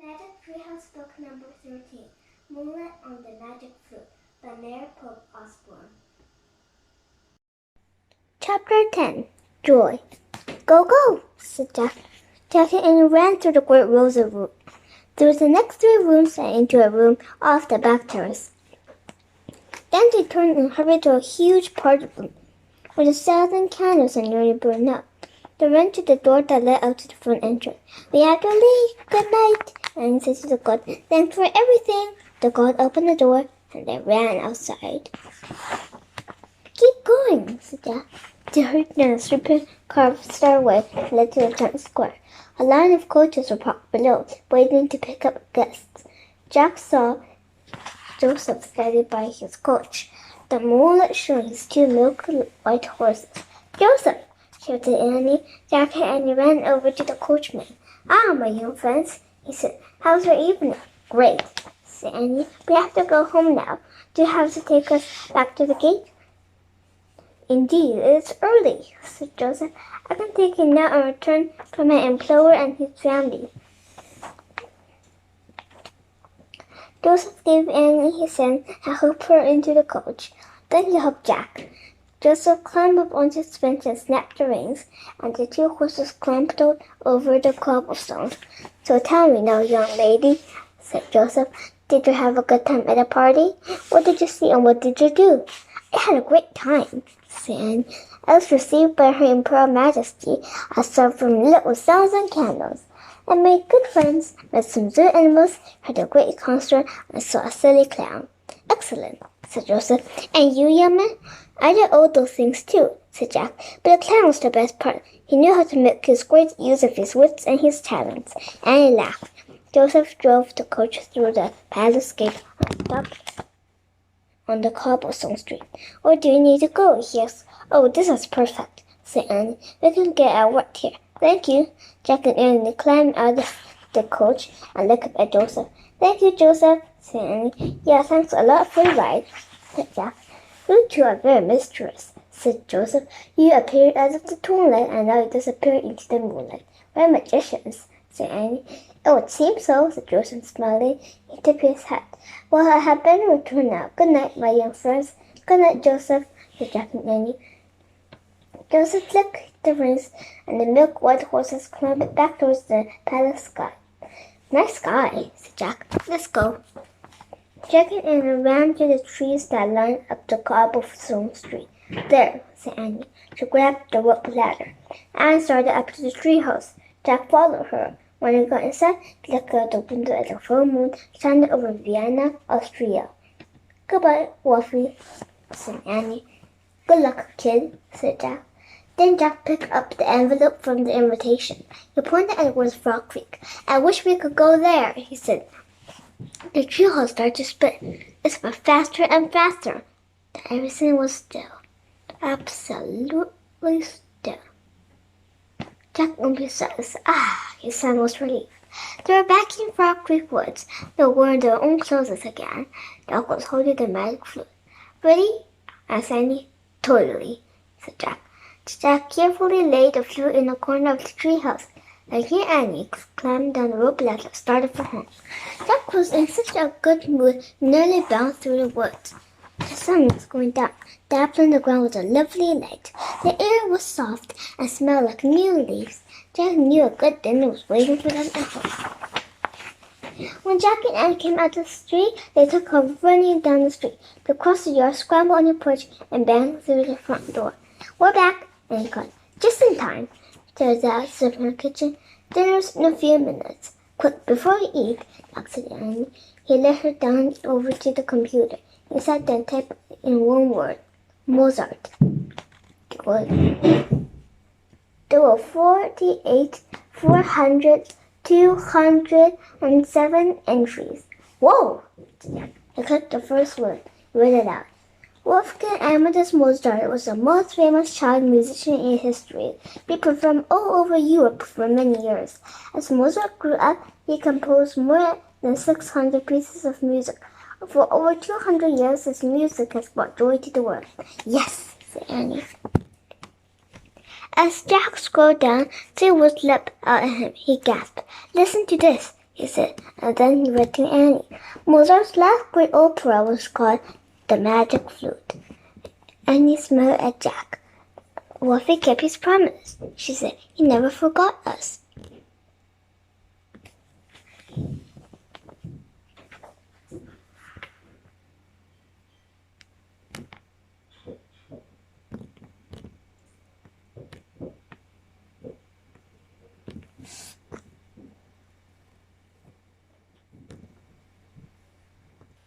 Magic Treehouse Book Number 13, Moonlight on the Magic Flute by Mary Pope Osborne. Chapter 10, Joy. Go, go, said Jack. Jack and ran through the great rows of rooms, through the next 3 rooms and into a room off the back terrace. Then they turned and hurried to a huge party room, with 1,000 candles and nearly burned up. They ran to the door that led out to the front entrance. "We have to leave. Good night," and said to the god. "Thanks for everything." The god opened the door, and they ran outside. "Keep going," said Jack. They hurried down a sweeping carved stairway that led to the giant square. A line of coaches were parked below, waiting to pick up guests. Jack saw Joseph standing by his coach, the moonlight showing his 2 milky white horses. "Joseph!" shouted Annie. Jack and Annie ran over to the coachman. "Ah, my young friends," he said. "How's your evening?" "Great," said Annie. "We have to go home now. Do you have to take us back to the gate?" "Indeed, it's early," said Joseph. "I can take you now and return to my employer and his family." Joseph gave Annie his hand and helped her into the coach. Then he helped Jack. Joseph climbed up onto his bench and snapped the reins, and the 2 horses clamped over the cobblestones. "So tell me now, young lady," said Joseph, "did you have a good time at the party? What did you see and what did you do?" "I had a great time," said Anne. "I was received by Her Imperial Majesty. I served from lit with 1,000 candles. I made good friends, met some zoo animals, heard a great concert, and saw a silly clown." "Excellent," said Joseph. "And you, young man?" "I did all those things too," said Jack. "But the clown was the best part. He knew how to make his great use of his wits and his talents." And he laughed. Joseph drove the coach through the palace gate and stopped on the cobblestone street. "Where do you need to go?" he asked. "Oh, this is perfect," said Annie. "We can get our work here." "Thank you." Jack and Annie climbed out of the coach and looked up at Joseph. "Thank you, Joseph," said Annie. "Yeah, thanks a lot for the ride," said Jack. "You 2 are very mischievous," said Joseph. "You appeared out of the twilight and now you disappeared into the moonlight. We're magicians," said Annie. "Oh, it seems so," said Joseph, smiling. He tipped his hat. "Well, I had better return now. Good night, my young friends." "Good night, Joseph," said Jack and Annie. Joseph took the reins, and the milk-white horses climbed back towards the palace sky. "Nice sky," said Jack. "Let's go." Jack and Annie ran to the trees that lined up the cobblestone street. "There," said Annie. She grabbed the rope ladder. Annie started up to the treehouse. Jack followed her. When they got inside, they looked out the window at the full moon shining over Vienna, Austria. "Goodbye, Wolfie," said Annie. "Good luck, kid," said Jack. Then Jack picked up the envelope from the invitation. He pointed at where Frog Creek. "I wish we could go there," he said. The treehouse started to spin. It went faster and faster. Then everything was still. Absolutely still. Jack opened his eyes. His son was relieved. They were back in Frog Creek Woods. They were wearing their own clothes again. Jack was holding the magic flute. "Ready?" asked Annie. "Totally," said Jack. Jack carefully laid the flute in the corner of the treehouse. Then he and Annie climbed down the rope ladder and started for home. Jack was in such a good mood, he nearly bounced through the woods. The sun was going down, dappling the ground with a lovely light. The air was soft and smelled like new leaves. Jack knew a good dinner was waiting for them at home. When Jack and Annie came out of the street, they took off running down the street. They crossed the yard, scrambled on the porch, and banged through the front door. "We're back," Annie called. "Just in time." There's Dad sitting in the kitchen. "Dinner's in a few minutes." "Quick, before we eat," Jack said to Annie. He led her down over to the computer. He sat there and typed in one word, "Mozart." There were 207 entries. "Whoa!" He clicked the first word. He read it out. Wolfgang Amadeus Mozart was the most famous child musician in history. He performed all over Europe for many years. As Mozart grew up, he composed more than 600 pieces of music. For over 200 years, his music has brought joy to the world. "Yes," said Annie. As Jack scrolled down, tears leapt out at him. He gasped. "Listen to this," he said, and then he read to Annie. Mozart's last great opera was called The Magic Flute. Annie smiled at Jack. Wolfie kept his promise, she said. He never forgot us.